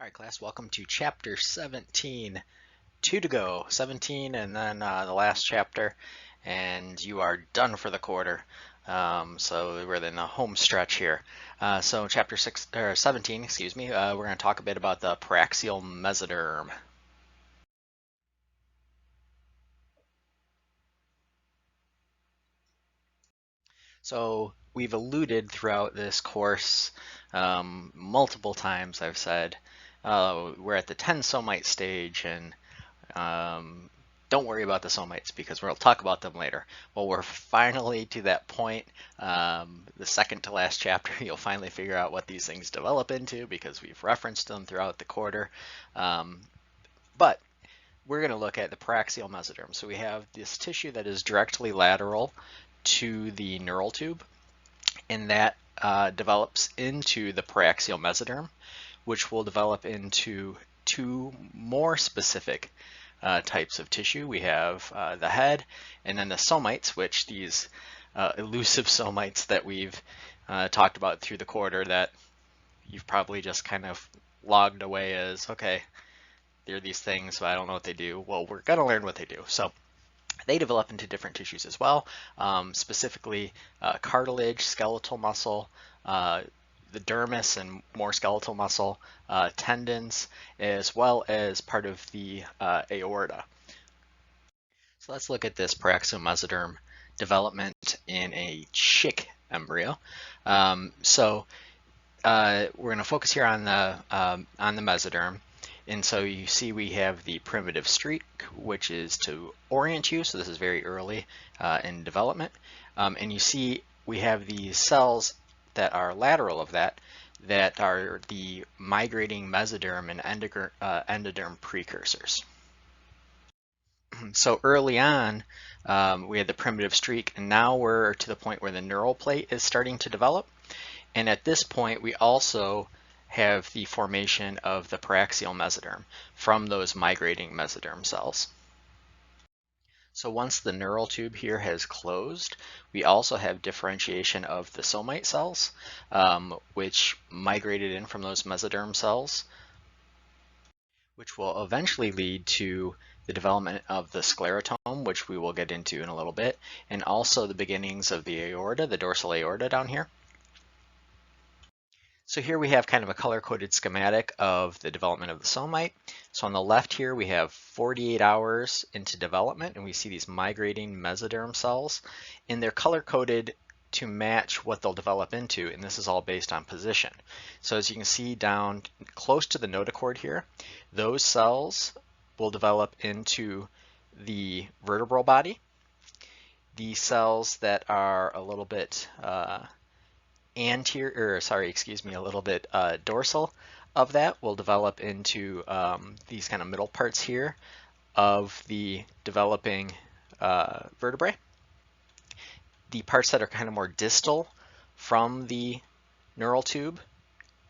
All right, class, welcome to chapter 17. 2 to go, 17 and then the last chapter, and you are done for the quarter. So we're in the home stretch here. So chapter 17, excuse me, we're going to talk a bit about the Paraxial Mesoderm. So we've alluded throughout this course multiple times, I've said, we're at the 10 somite stage, and don't worry about the Somites because we'll talk about them later. Well, we're finally to that point. The second to last chapter, you'll finally figure out what these things develop into because we've referenced them throughout the quarter. But we're going to look at the paraxial mesoderm. So we have this tissue that is directly lateral to the neural tube, and that develops into the paraxial mesoderm, which will develop into two more specific types of tissue. We have the head, and then the somites, which these elusive somites that we've talked about through the quarter that you've probably just kind of logged away as, okay, they're these things, but I don't know what they do. Well, we're going to learn what they do. So they develop into different tissues as well, specifically cartilage, skeletal muscle, the dermis and more skeletal muscle, tendons, as well as part of the aorta. So let's look at this paraxial mesoderm development in a chick embryo. We're going to focus here on the mesoderm. And so you see we have the primitive streak, which is to orient you. So this is very early in development. And you see we have these cells that are lateral of that are the migrating mesoderm and endoderm precursors. So early on, we had the primitive streak, and now we're to the point where the neural plate is starting to develop. And at this point, we also have the formation of the paraxial mesoderm from those migrating mesoderm cells. So once the neural tube here has closed, we also have differentiation of the somite cells, which migrated in from those mesoderm cells, which will eventually lead to the development of the sclerotome, which we will get into in a little bit, and also the beginnings of the aorta, the dorsal aorta down here. So here we have kind of a color-coded schematic of the development of the somite. So on the left here we have 48 hours into development, and we see these migrating mesoderm cells, and they're color-coded to match what they'll develop into, and this is all based on position. So as you can see down close to the notochord here, those cells will develop into the vertebral body. The cells that are a little bit a little bit dorsal of that will develop into these kind of middle parts here of the developing vertebrae. The parts that are kind of more distal from the neural tube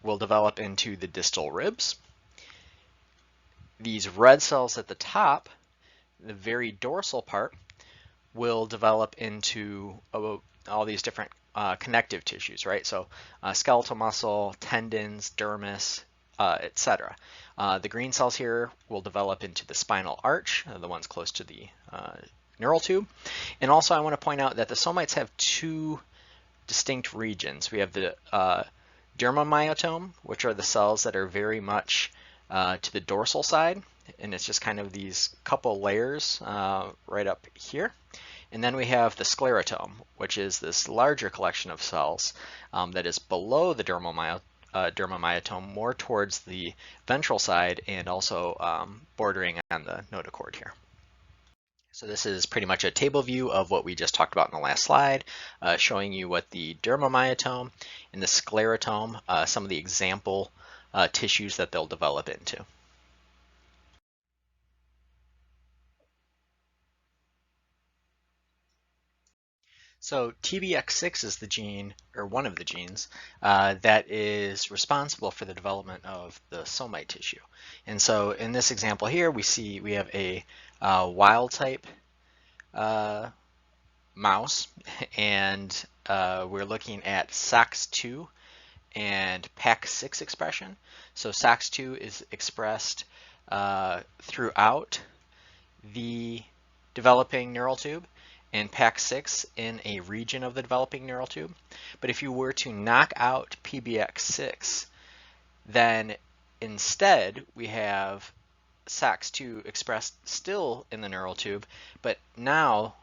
will develop into the distal ribs. These red cells at the top, the very dorsal part, will develop into all these different connective tissues, right? So skeletal muscle, tendons, dermis, etc. The green cells here will develop into the spinal arch, the ones close to the neural tube. And also I want to point out that the somites have two distinct regions. We have the dermomyotome, which are the cells that are very much to the dorsal side, and it's just kind of these couple layers right up here. And then we have the sclerotome, which is this larger collection of cells that is below the dermomyotome, more towards the ventral side and also bordering on the notochord here. So this is pretty much a table view of what we just talked about in the last slide, showing you what the dermomyotome and the sclerotome, some of the example tissues that they'll develop into. So TBX6 is the gene, or one of the genes, that is responsible for the development of the somite tissue. And so in this example here, we have a wild type mouse, and we're looking at SOX2 and PAX6 expression. So SOX2 is expressed throughout the developing neural tube, and PAX6 in a region of the developing neural tube. But if you were to knock out PBX6, then instead we have SOX2 expressed still in the neural tube, but now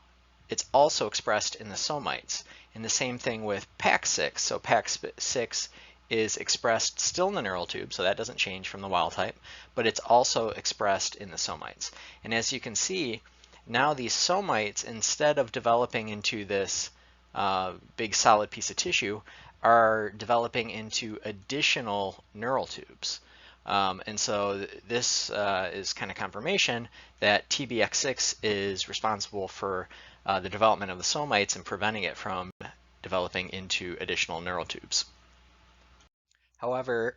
it's also expressed in the somites. And the same thing with PAX6. So PAX6 is expressed still in the neural tube, so that doesn't change from the wild type, but it's also expressed in the somites. And as you can see, now these somites, instead of developing into this big solid piece of tissue, are developing into additional neural tubes. And so this is kind of confirmation that TBX6 is responsible for the development of the somites and preventing it from developing into additional neural tubes. However,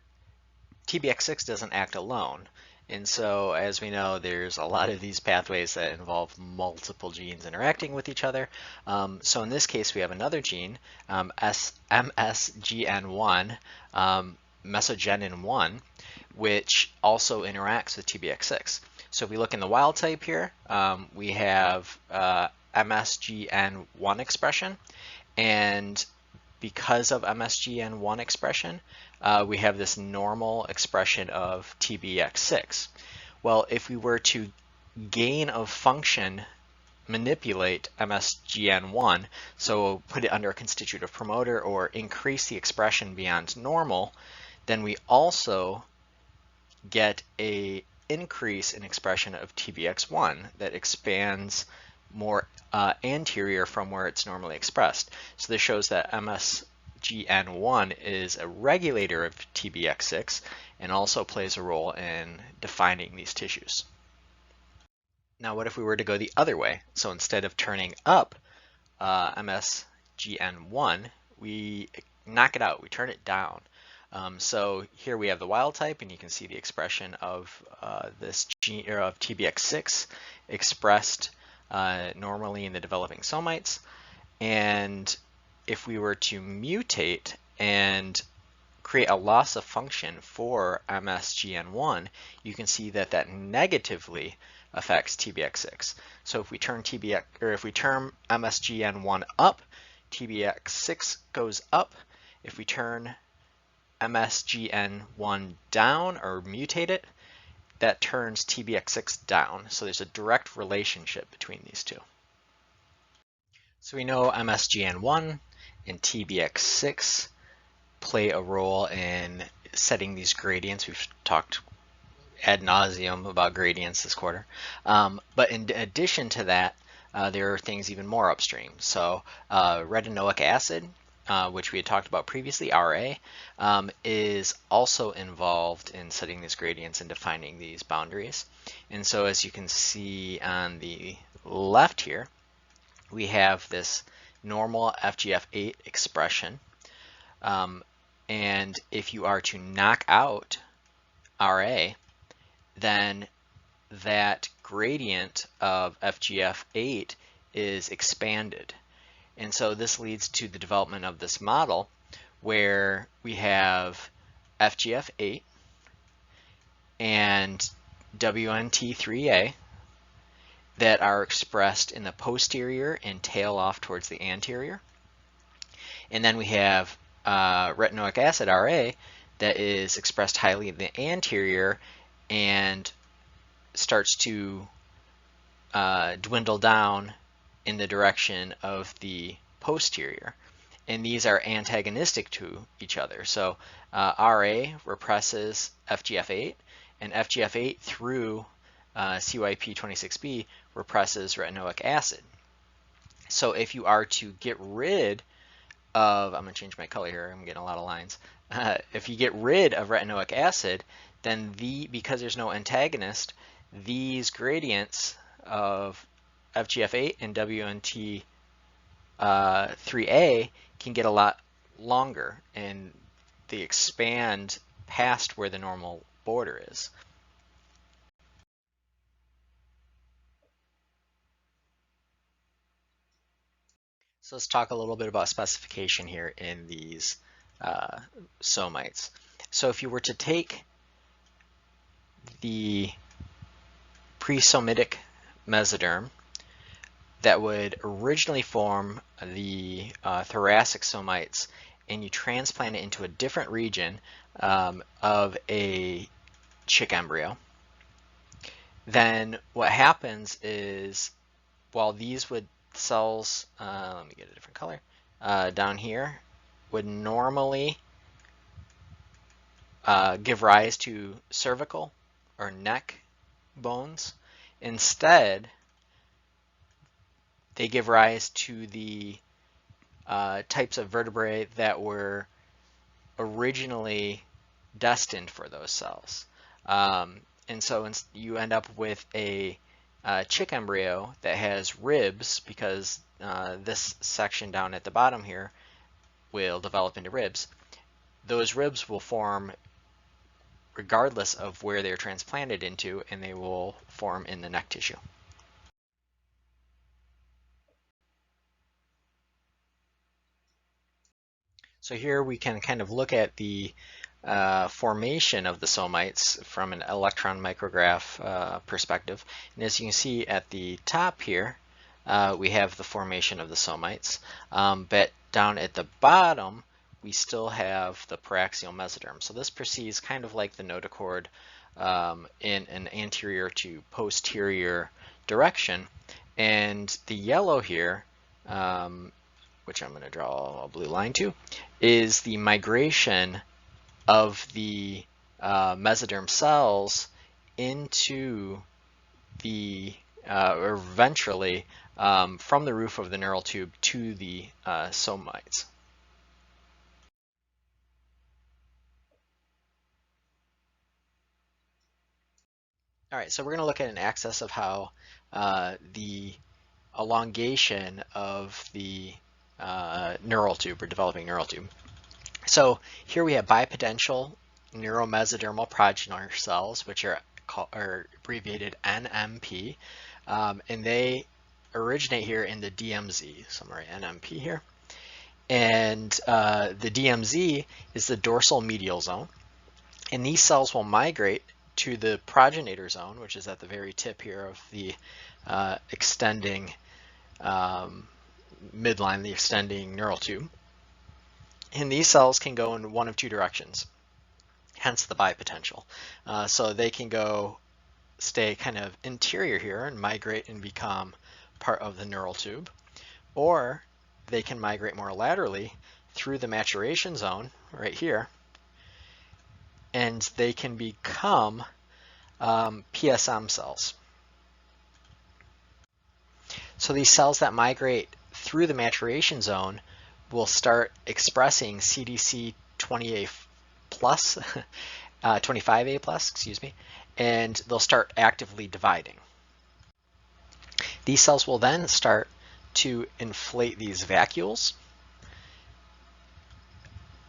TBX6 doesn't act alone. And so, as we know, there's a lot of these pathways that involve multiple genes interacting with each other. So in this case, we have another gene, MSGN1, mesogenin1, which also interacts with TBX6. So if we look in the wild type here, we have MSGN1 expression, and because of MSGN1 expression, we have this normal expression of TBX6. Well, if we were to gain of function manipulate MSGN1, so put it under a constitutive promoter or increase the expression beyond normal, then we also get an increase in expression of TBX1 that expands more anterior from where it's normally expressed. So this shows that MSGN1 is a regulator of TBX6 and also plays a role in defining these tissues. Now what if we were to go the other way? So instead of turning up MSGN1, we knock it out, we turn it down. So here we have the wild type, and you can see the expression of this gene of TBX6 expressed normally in the developing somites. And if we were to mutate and create a loss of function for MSGN1, you can see that that negatively affects TBX6. So if we turn MSGN1 up, TBX6 goes up. If we turn MSGN1 down or mutate it, that turns TBX6 down. So there's a direct relationship between these two. So we know MSGN1 and TBX6 play a role in setting these gradients. We've talked ad nauseum about gradients this quarter. But in addition to that, there are things even more upstream. So retinoic acid, which we had talked about previously, RA, is also involved in setting these gradients and defining these boundaries. And so as you can see on the left here, we have this normal FGF8 expression. And if you are to knock out RA, then that gradient of FGF8 is expanded. And so this leads to the development of this model where we have FGF8 and WNT3A that are expressed in the posterior and tail off towards the anterior. And then we have retinoic acid, RA, that is expressed highly in the anterior and starts to dwindle down in the direction of the posterior. And these are antagonistic to each other. So RA represses FGF8, and FGF8 through CYP26B represses retinoic acid. So if you are to get rid of, I'm going to change my color here, I'm getting a lot of lines. If you get rid of retinoic acid, then because there's no antagonist, these gradients of FGF8 and WNT3A can get a lot longer, and they expand past where the normal border is. So let's talk a little bit about specification here in these somites. So if you were to take the pre-Somitic mesoderm that would originally form the thoracic somites, and you transplant it into a different region of a chick embryo, then what happens is, while these cells, let me get a different color, down here, would normally give rise to cervical or neck bones, instead they give rise to the types of vertebrae that were originally destined for those cells. And so you end up with a chick embryo that has ribs, because this section down at the bottom here will develop into ribs. Those ribs will form regardless of where they're transplanted into, and they will form in the neck tissue. So here we can kind of look at the formation of the somites from an electron micrograph perspective. And as you can see at the top here, we have the formation of the somites. But down at the bottom, we still have the paraxial mesoderm. So this proceeds kind of like the notochord in an anterior to posterior direction. And the yellow here, which I'm going to draw a blue line to, is the migration of the mesoderm cells into the, or ventrally, from the roof of the neural tube to the somites. All right, so we're going to look at an axis of how the elongation of the neural tube, or developing neural tube. So here we have bipotential neuromesodermal progenitor cells, which are abbreviated NMP, and they originate here in the DMZ. So I'm going to write NMP here. And the DMZ is the dorsal medial zone, and these cells will migrate to the progenitor zone, which is at the very tip here of the extending midline, the extending neural tube. And these cells can go in one of two directions, hence the bipotential. So they can stay kind of interior here and migrate and become part of the neural tube, or they can migrate more laterally through the maturation zone right here, and they can become PSM cells. So these cells that migrate through the maturation zone will start expressing CDC28 plus, 25A plus, excuse me, and they'll start actively dividing. These cells will then start to inflate these vacuoles,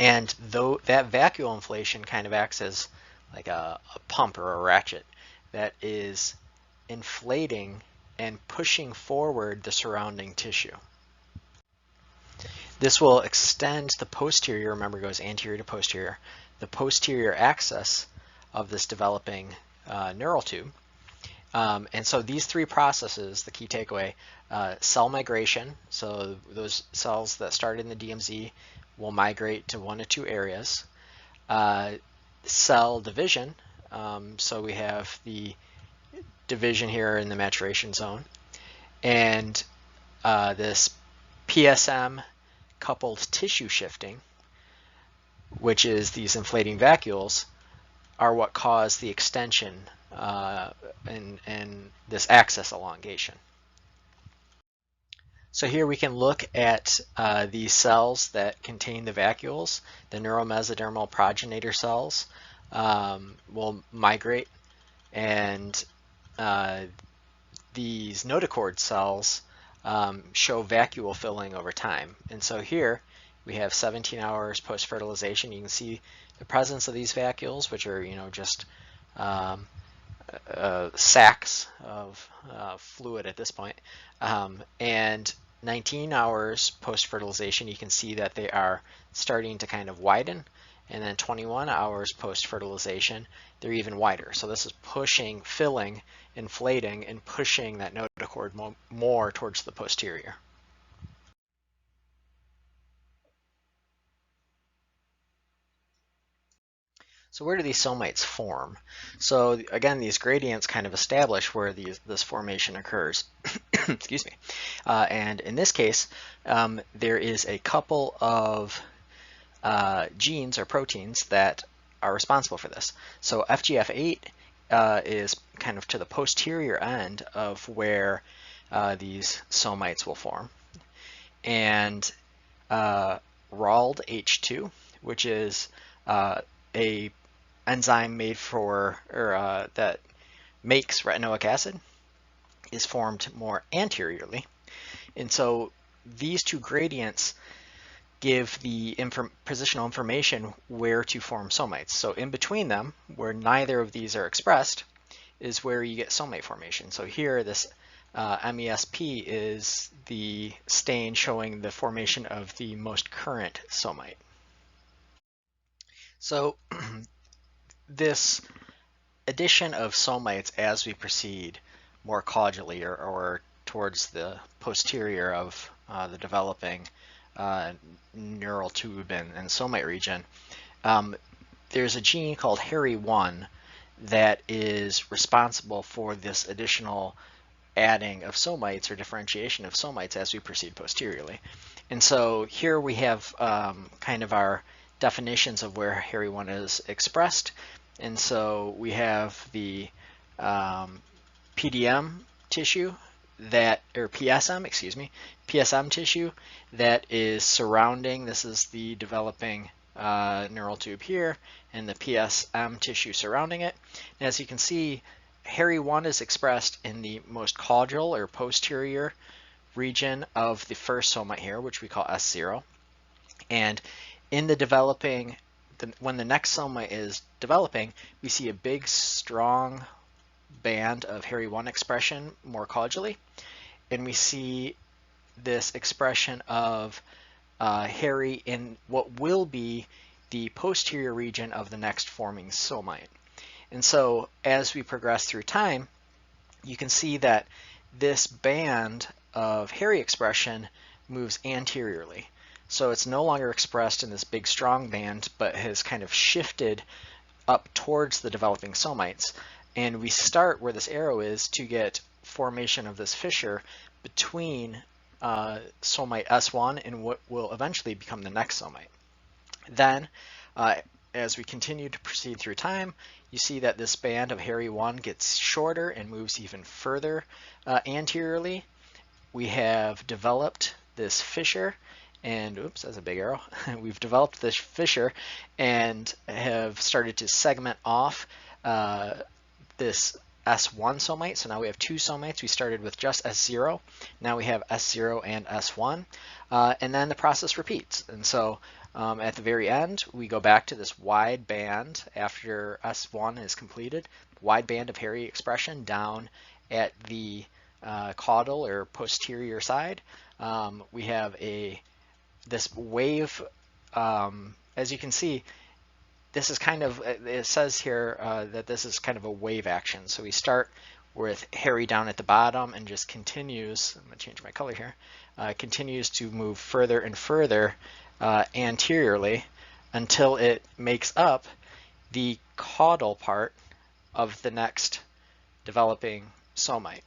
and though that vacuole inflation kind of acts as like a pump or a ratchet that is inflating and pushing forward the surrounding tissue. This will extend the posterior, remember it goes anterior to posterior, the posterior axis of this developing neural tube. And so these three processes, the key takeaway, cell migration, so those cells that start in the DMZ will migrate to one of two areas. Cell division, so we have the division here in the maturation zone, and this PSM coupled tissue shifting, which is these inflating vacuoles, are what cause the extension and this axis elongation. So here we can look at these cells that contain the vacuoles. The neuromesodermal progenitor cells will migrate, and these notochord cells show vacuole filling over time. And so here we have 17 hours post-fertilization. You can see the presence of these vacuoles, which are, just sacs of fluid at this point. And 19 hours post-fertilization, you can see that they are starting to kind of widen. And then 21 hours post-fertilization, they're even wider. So this is pushing, filling, inflating, and pushing that notochord more towards the posterior. So where do these somites form? So again, these gradients kind of establish where this formation occurs. Excuse me. And in this case, there is a couple of genes or proteins that are responsible for this. So FGF8 is kind of to the posterior end of where these somites will form. And RALD-H2, which is a enzyme made for, or that makes retinoic acid, is formed more anteriorly. And so these two gradients give the positional information where to form somites. So in between them, where neither of these are expressed, is where you get somite formation. So here, this MESP is the stain showing the formation of the most current somite. So this addition of somites as we proceed more caudally or towards the posterior of the developing neural tube and somite region, there's a gene called HERI1 that is responsible for this additional adding of somites or differentiation of somites as we proceed posteriorly. And so here we have kind of our definitions of where HERI1 is expressed. And so we have the PDM tissue that, or PSM, excuse me, PSM tissue that is surrounding, this is the developing neural tube here, and the PSM tissue surrounding it. And as you can see, HERI1 is expressed in the most caudal or posterior region of the first somite here, which we call S0. And in the developing, when the next somite is developing, we see a big, strong band of HERI1 expression more caudally, and we see this expression of HERI in what will be the posterior region of the next forming somite. And so as we progress through time, you can see that this band of HERI expression moves anteriorly. So it's no longer expressed in this big strong band, but has kind of shifted up towards the developing somites. And we start where this arrow is to get formation of this fissure between somite S1 and what will eventually become the next somite. Then, as we continue to proceed through time, you see that this band of HERI1 gets shorter and moves even further anteriorly. We have developed this fissure, and oops, that's a big arrow. We've developed this fissure and have started to segment off this S1 somite. So now we have two somites. We started with just S0. Now we have S0 and S1. And then the process repeats. And so at the very end, we go back to this wide band after S1 is completed, wide band of HERI expression down at the caudal or posterior side. We have this wave, as you can see, this is kind of, it says here that this is kind of a wave action. So we start with HERI down at the bottom and just continues, I'm going to change my color here, continues to move further and further anteriorly until it makes up the caudal part of the next developing somite.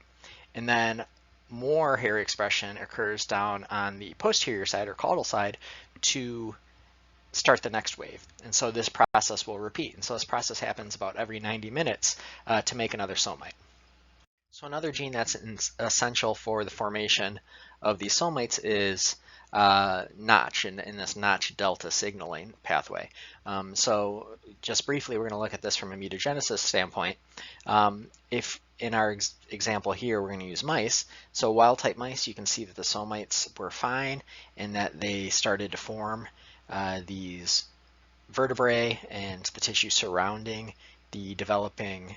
And then more HERI expression occurs down on the posterior side or caudal side to start the next wave. And so this process will repeat. And so this process happens about every 90 minutes to make another somite. So another gene that's essential for the formation of these somites is Notch in this Notch delta signaling pathway. So just briefly, we're going to look at this from a mutagenesis standpoint. If in our example here, we're going to use mice. So wild type mice, you can see that the somites were fine and that they started to form these vertebrae and the tissue surrounding the developing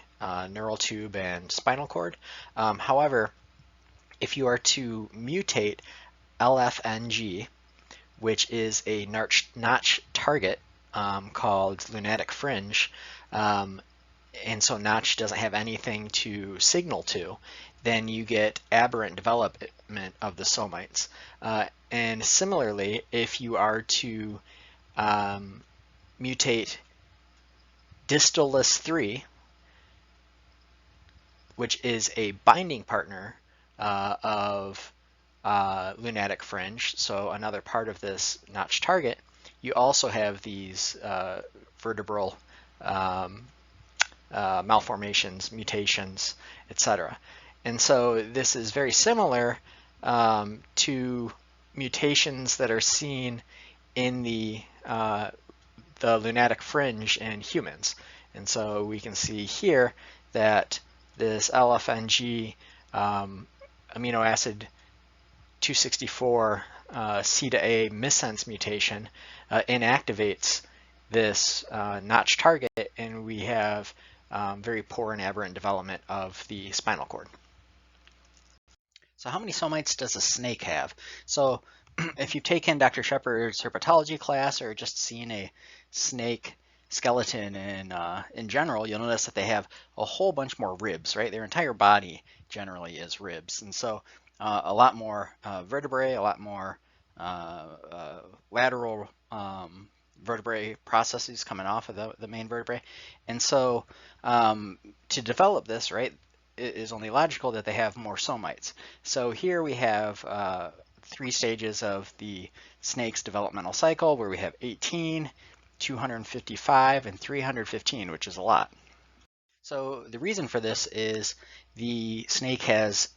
neural tube and spinal cord. However, if you are to mutate LFNG, which is a notch target called lunatic fringe, and so notch doesn't have anything to signal to, then you get aberrant development of the somites. And similarly, if you are to mutate distallus 3, which is a binding partner of lunatic fringe, so another part of this notch target, you also have these vertebral malformations, mutations, etc. And so this is very similar to mutations that are seen in the lunatic fringe in humans. And so we can see here that this LFNG amino acid 264 C to A missense mutation inactivates this notch target, and we have very poor and aberrant development of the spinal cord. So how many somites does a snake have? So if you've taken Dr. Shepard's herpetology class or just seen a snake skeleton in general, you'll notice that they have a whole bunch more ribs, right? Their entire body generally is ribs. And so a lot more vertebrae, a lot more lateral vertebrae processes coming off of the main vertebrae. And so to develop this, right, it is only logical that they have more somites. So here we have 3 stages of the snake's developmental cycle, where we have 18, 255, and 315, which is a lot. So the reason for this is the snake has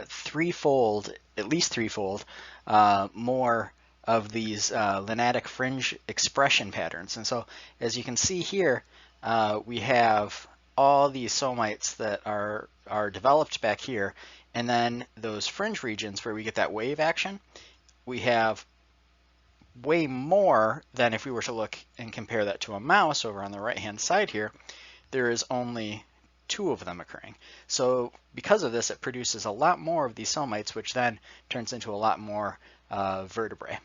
threefold, at least threefold, more of these lunatic fringe expression patterns. And so as you can see here, we have all these somites that are developed back here, and then those fringe regions where we get that wave action, we have way more than if we were to look and compare that to a mouse over on the right hand side here. There is only 2 of them occurring. So because of this, it produces a lot more of these somites, which then turns into a lot more vertebrae.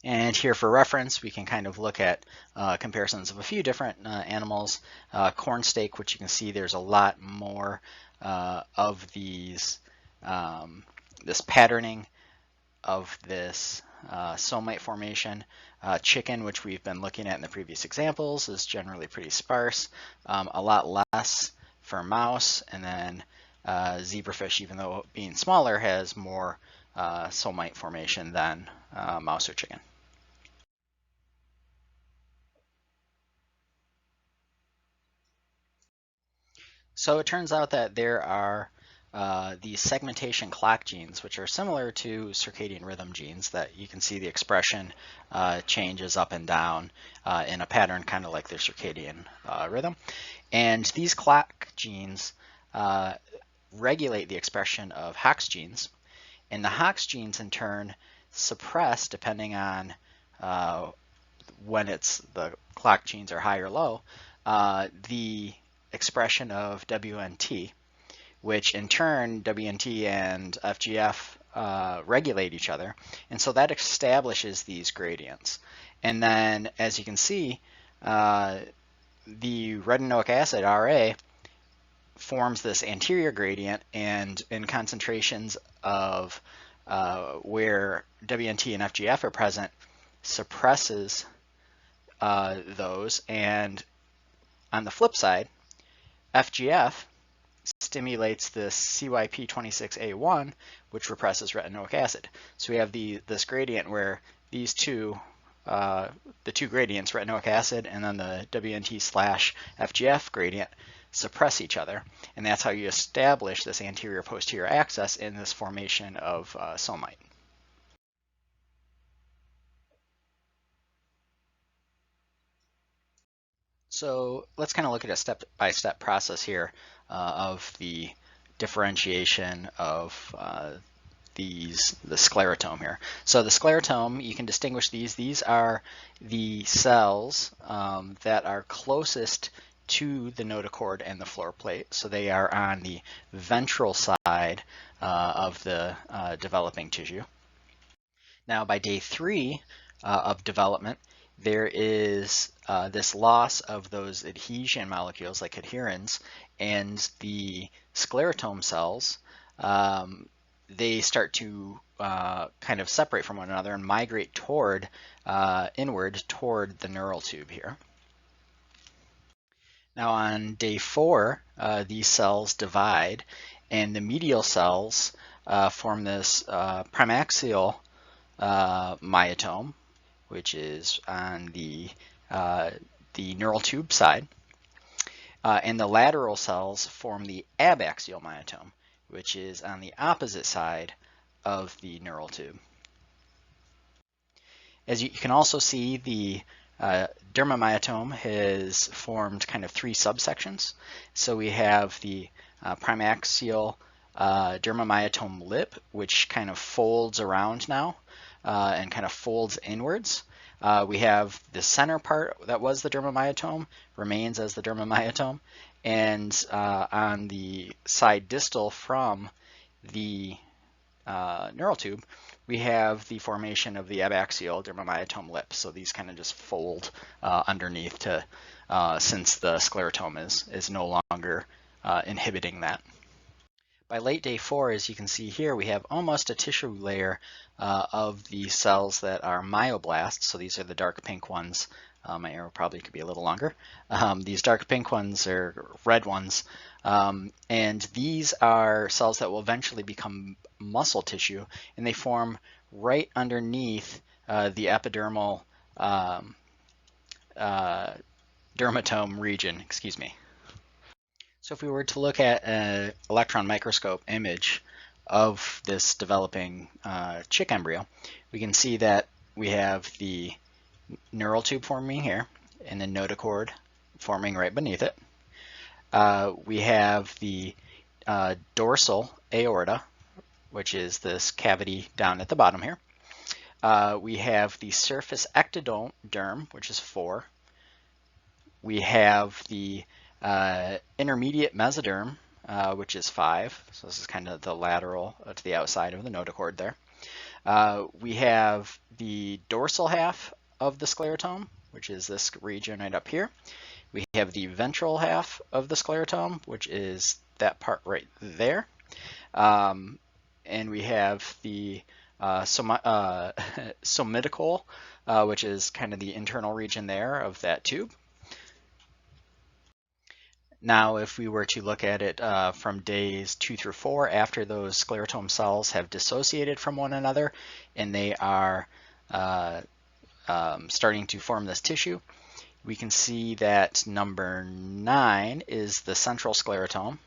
And here for reference, we can kind of look at comparisons of a few different animals. Corn steak, which you can see there's a lot more of these, this patterning of this somite formation. Chicken, which we've been looking at in the previous examples, is generally pretty sparse. A lot less for mouse, and then zebrafish, even though being smaller, has more somite formation than mouse or chicken. So it turns out that there are these segmentation clock genes, which are similar to circadian rhythm genes, that you can see the expression changes up and down in a pattern kind of like their circadian rhythm. And these clock genes regulate the expression of Hox genes, and the Hox genes in turn suppress, depending on when the clock genes are high or low, the expression of WNT, which in turn WNT and FGF regulate each other, and so that establishes these gradients. And then, as you can see, the retinoic acid RA forms this anterior gradient, and in concentrations of where WNT and FGF are present, suppresses those. And on the flip side, FGF stimulates this CYP26A1, which represses retinoic acid. So we have this gradient where these two, the two gradients, retinoic acid and then the WNT/FGF gradient, suppress each other. And that's how you establish this anterior-posterior axis in this formation of somite. So let's kind of look at a step-by-step process here of the differentiation of the sclerotome here. So the sclerotome, you can distinguish these. These are the cells that are closest to the notochord and the floor plate. So they are on the ventral side of the developing tissue. Now by day 3 of development, there is this loss of those adhesion molecules like adherins, and the sclerotome cells, they start to kind of separate from one another and migrate toward inward toward the neural tube here. Now on day 4, these cells divide, and the medial cells form this Paraxial myotome, which is on the neural tube side, and the lateral cells form the abaxial myotome, which is on the opposite side of the neural tube. As you can also see, the dermamyotome has formed kind of 3 subsections. So we have the Paraxial dermamyotome lip, which kind of folds around now and kind of folds inwards. We have the center part that was the dermamyotome remains as the dermamyotome, and on the side distal from the neural tube, we have the formation of the abaxial dermamyotome lip. So these kind of just fold underneath to since the sclerotome is no longer inhibiting that. By late day 4, as you can see here, we have almost a tissue layer of the cells that are myoblasts. So these are the dark pink ones. My arrow probably could be a little longer. These dark pink ones are red ones. And these are cells that will eventually become muscle tissue, and they form right underneath the epidermal dermatome region, excuse me. So if we were to look at an electron microscope image of this developing chick embryo, we can see that we have the neural tube forming here and the notochord forming right beneath it. We have the dorsal aorta, which is this cavity down at the bottom here. We have the surface ectoderm, which is 4. We have the intermediate mesoderm, which is 5. So this is kind of the lateral to the outside of the notochord there. We have the dorsal half of the sclerotome, which is this region right up here. We have the ventral half of the sclerotome, which is that part right there. And we have the somitical, which is kind of the internal region there of that tube. Now, if we were to look at it from days 2 through 4, after those sclerotome cells have dissociated from one another and they are starting to form this tissue, we can see that number 9 is the central sclerotome,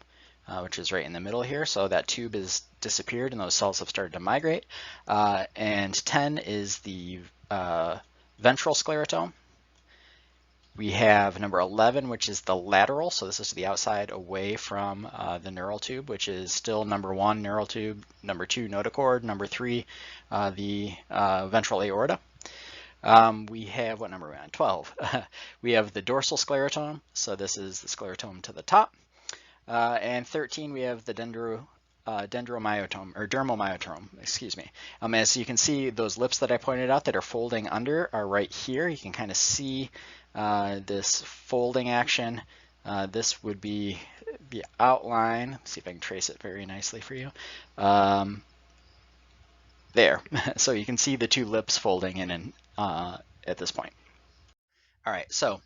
which is right in the middle here. So that tube has disappeared and those cells have started to migrate. And 10 is the ventral sclerotome. We have number 11, which is the lateral. So this is to the outside away from the neural tube, which is still number 1, neural tube, number 2, notochord, number 3, the ventral aorta. We have, what number are we on? 12. We have the dorsal sclerotome. So this is the sclerotome to the top. And 13, we have the dendromyotome, or dermal myotome, excuse me. As you can see, those lips that I pointed out that are folding under are right here. You can kind of see this folding action. This would be the outline. Let's see if I can trace it very nicely for you. There. So you can see the 2 lips folding in and at this point. All right, so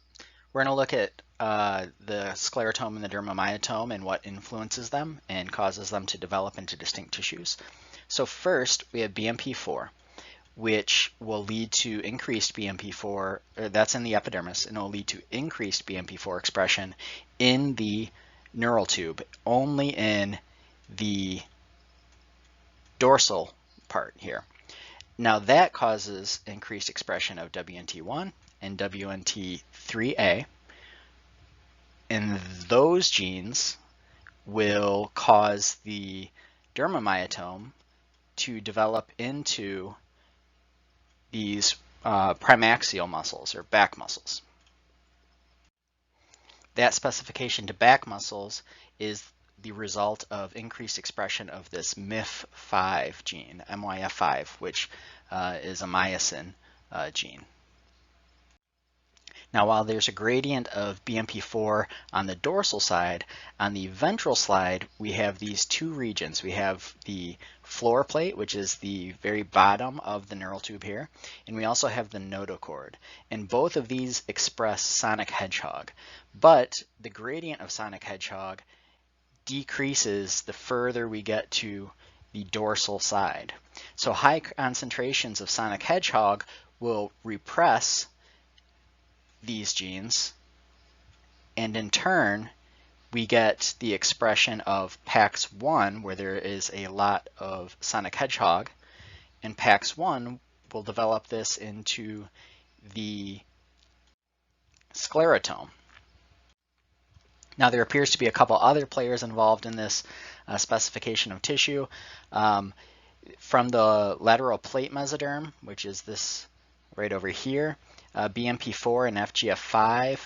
we're going to look at the sclerotome and the dermamyotome and what influences them and causes them to develop into distinct tissues. So first, we have BMP4, which will lead to increased BMP4, that's in the epidermis, and it will lead to increased BMP4 expression in the neural tube, only in the dorsal part here. Now that causes increased expression of WNT1 and WNT3A, and those genes will cause the dermamyotome to develop into these primaxial muscles or back muscles. that specification to back muscles is the result of increased expression of this MYF5 gene, MYF5, which is a myosin gene. Now, while there's a gradient of BMP4 on the dorsal side, on the ventral side, we have these two regions. We have the floor plate, which is the very bottom of the neural tube here, and we also have the notochord. And both of these express sonic hedgehog. But the gradient of sonic hedgehog decreases the further we get to the dorsal side. So high concentrations of sonic hedgehog will repress these genes, and in turn we get the expression of PAX1, where there is a lot of sonic hedgehog, and PAX1 will develop this into the sclerotome. Now, there appears to be a couple other players involved in this specification of tissue. From the lateral plate mesoderm, which is this right over here, BMP4 and FGF5,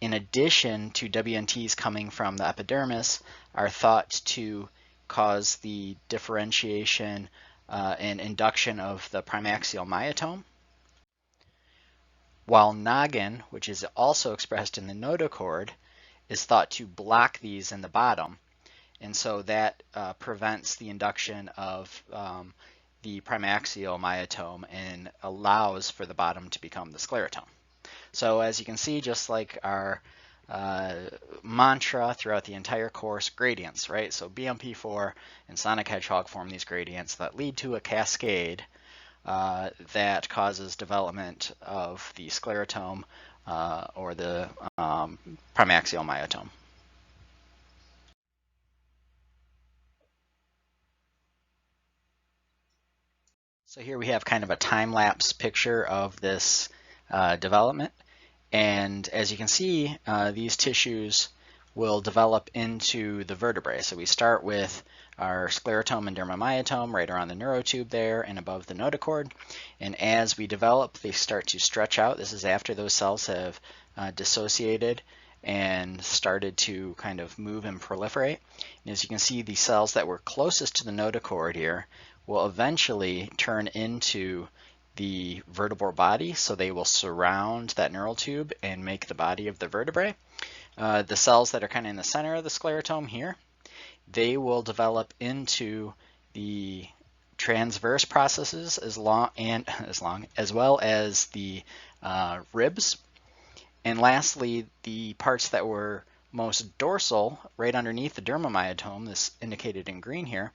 in addition to WNTs coming from the epidermis, are thought to cause the differentiation and induction of the primaxial myotome, while noggin, which is also expressed in the notochord, is thought to block these in the bottom, and so that prevents the induction of the primaxial myotome and allows for the bottom to become the sclerotome. So as you can see, just like our mantra throughout the entire course, gradients, right? So BMP4 and sonic hedgehog form these gradients that lead to a cascade that causes development of the sclerotome or the primaxial myotome. So here we have kind of a time-lapse picture of this development. And as you can see, these tissues will develop into the vertebrae. So we start with our sclerotome and dermamyotome right around the neurotube there and above the notochord. And as we develop, they start to stretch out. This is after those cells have dissociated and started to kind of move and proliferate. And as you can see, the cells that were closest to the notochord here will eventually turn into the vertebral body, so they will surround that neural tube and make the body of the vertebrae. The cells that are kind of in the center of the sclerotome here, they will develop into the transverse processes as well as the ribs. And lastly, the parts that were most dorsal, right underneath the dermamyotome, this indicated in green here,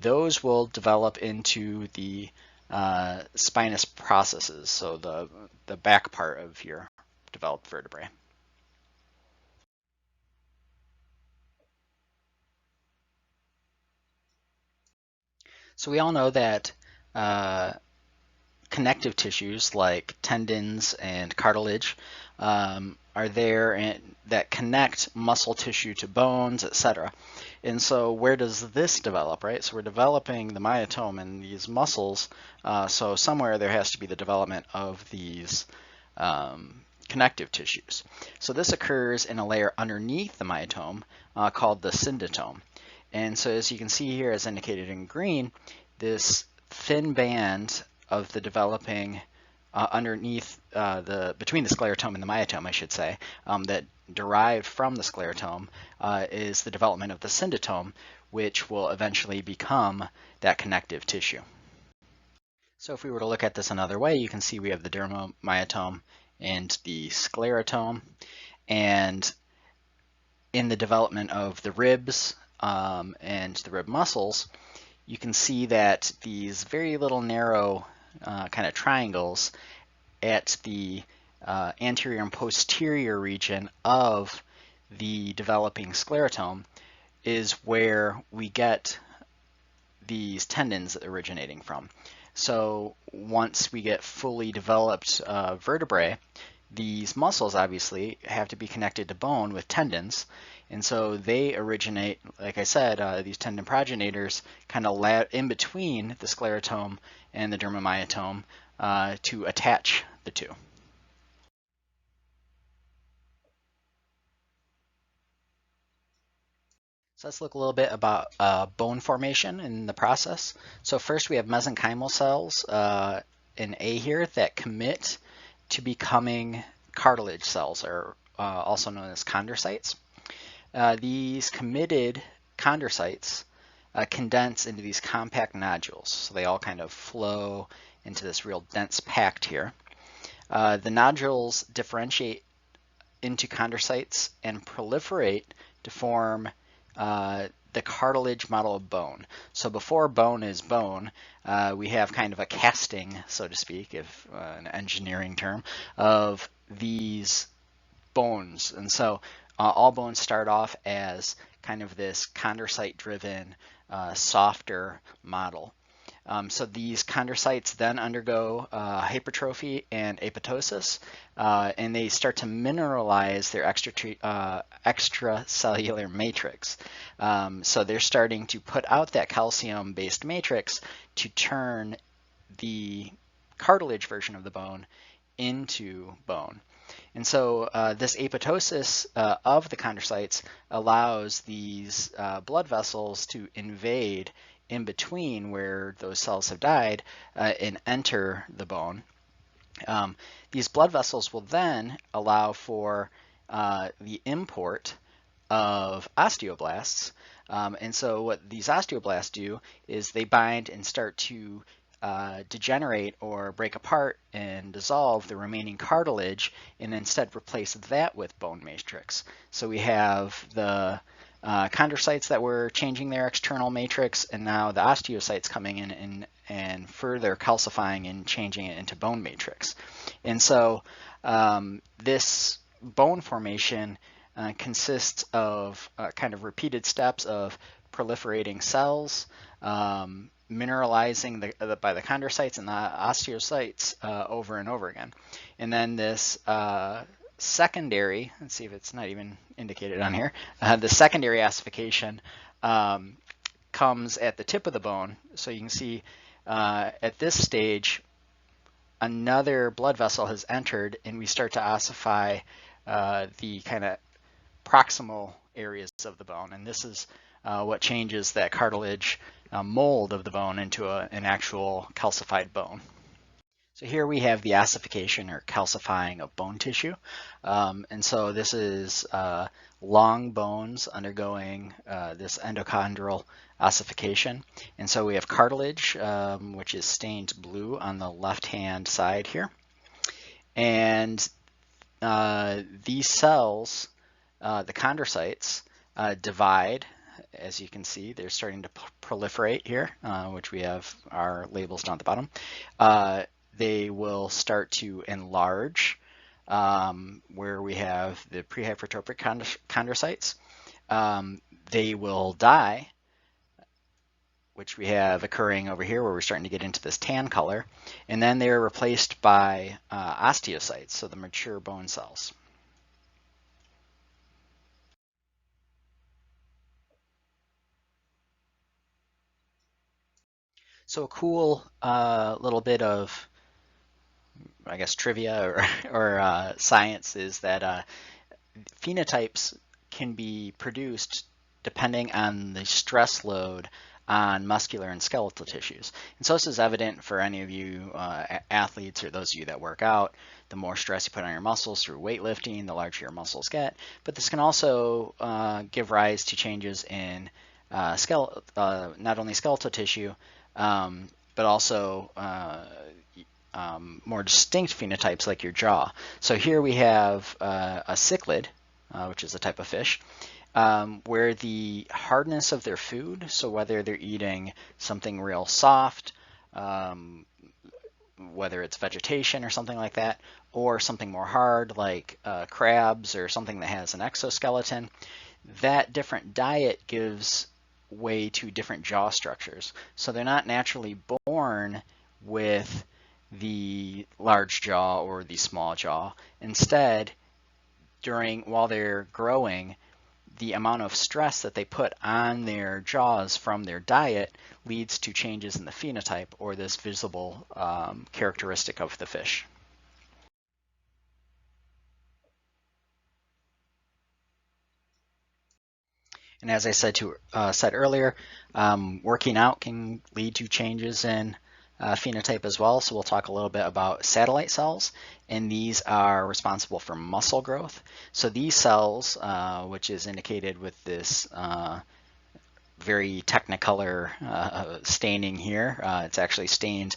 those will develop into the spinous processes, so the back part of your developed vertebrae. So we all know that connective tissues like tendons and cartilage are there and that connect muscle tissue to bones, etc. And so where does this develop, right? So we're developing the myotome and these muscles, so somewhere there has to be the development of these connective tissues. So this occurs in a layer underneath the myotome called the syndotome. And so as you can see here, as indicated in green, this thin band of the developing underneath between the sclerotome and the myotome, I should say, that derived from the sclerotome is the development of the syndotome, which will eventually become that connective tissue. So if we were to look at this another way, you can see we have the dermamyotome and the sclerotome, and in the development of the ribs and the rib muscles, you can see that these very little narrow kind of triangles at the anterior and posterior region of the developing sclerotome is where we get these tendons originating from. So once we get fully developed vertebrae, these muscles obviously have to be connected to bone with tendons, and so they originate, like I said, these tendon progenitors kind of in between the sclerotome and the dermamyotome to attach the two. So let's look a little bit about bone formation in the process. So first we have mesenchymal cells in A here that commit to becoming cartilage cells, or also known as chondrocytes. These committed chondrocytes condense into these compact nodules. So they all kind of flow into this real dense pact here. The nodules differentiate into chondrocytes and proliferate to form the cartilage model of bone. So before bone is bone, we have kind of a casting, so to speak, if an engineering term, of these bones. And so all bones start off as kind of this chondrocyte-driven, softer model. So these chondrocytes then undergo hypertrophy and apoptosis, and they start to mineralize their extracellular matrix. So they're starting to put out that calcium-based matrix to turn the cartilage version of the bone into bone. And so this apoptosis of the chondrocytes allows these blood vessels to invade in between where those cells have died and enter the bone. These blood vessels will then allow for the import of osteoblasts. And so what these osteoblasts do is they bind and start to degenerate or break apart and dissolve the remaining cartilage and instead replace that with bone matrix. So we have the chondrocytes that were changing their external matrix, and now the osteocytes coming in and further calcifying and changing it into bone matrix. And so this bone formation consists of kind of repeated steps of proliferating cells, mineralizing by the chondrocytes and the osteocytes over and over again. And then this secondary, let's see if it's not even indicated on here, the secondary ossification comes at the tip of the bone. So you can see at this stage, another blood vessel has entered and we start to ossify the kind of proximal areas of the bone. And this is what changes that cartilage mold of the bone into an actual calcified bone. So here we have the ossification or calcifying of bone tissue. And so this is long bones undergoing this endochondral ossification. And so we have cartilage, which is stained blue on the left-hand side here. And these cells, the chondrocytes, divide. As you can see, they're starting to proliferate here, which we have our labels down at the bottom. They will start to enlarge, where we have the prehypertrophic chondrocytes. They will die, which we have occurring over here, where we're starting to get into this tan color. And then they're replaced by osteocytes, so the mature bone cells. So a cool little bit of, I guess, trivia or science is that phenotypes can be produced depending on the stress load on muscular and skeletal tissues. And so this is evident for any of you athletes or those of you that work out. The more stress you put on your muscles through weightlifting, the larger your muscles get. But this can also give rise to changes in not only skeletal tissue, but also more distinct phenotypes like your jaw. So here we have a cichlid, which is a type of fish, where the hardness of their food, so whether they're eating something real soft, whether it's vegetation or something like that, or something more hard like crabs or something that has an exoskeleton, that different diet gives way to different jaw structures. So they're not naturally born with the large jaw or the small jaw. Instead, while they're growing, the amount of stress that they put on their jaws from their diet leads to changes in the phenotype, or this visible characteristic of the fish. And as I said earlier, working out can lead to changes in phenotype as well. So we'll talk a little bit about satellite cells, and these are responsible for muscle growth. So these cells, which is indicated with this very technicolor staining here, it's actually stained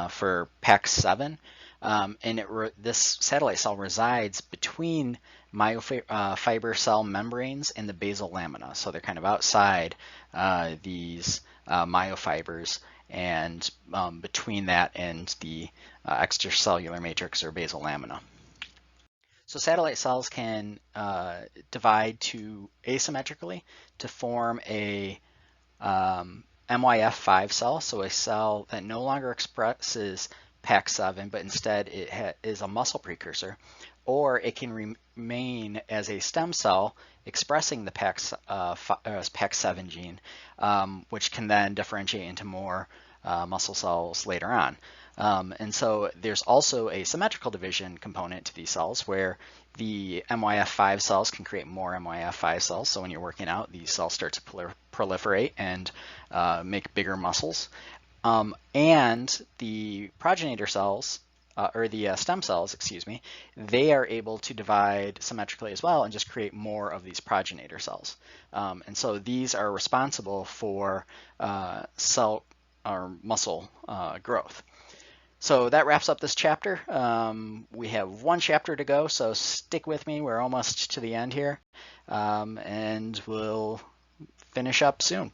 for PAX7. And this satellite cell resides between myofiber cell membranes and the basal lamina. So they're kind of outside these myofibers, and between that and the extracellular matrix or basal lamina. So satellite cells can divide asymmetrically to form a MYF5 cell, so a cell that no longer expresses PAX7, but instead it is a muscle precursor, or it can remain as a stem cell expressing the PAX7 gene, which can then differentiate into more muscle cells later on. And so there's also a symmetrical division component to these cells where the MYF5 cells can create more MYF5 cells. So when you're working out, these cells start to proliferate and make bigger muscles. And the progenitor cells, or the stem cells, excuse me, they are able to divide symmetrically as well and just create more of these progenitor cells. And so these are responsible for cell or muscle growth. So that wraps up this chapter. We have one chapter to go, so stick with me. We're almost to the end here, and we'll finish up soon.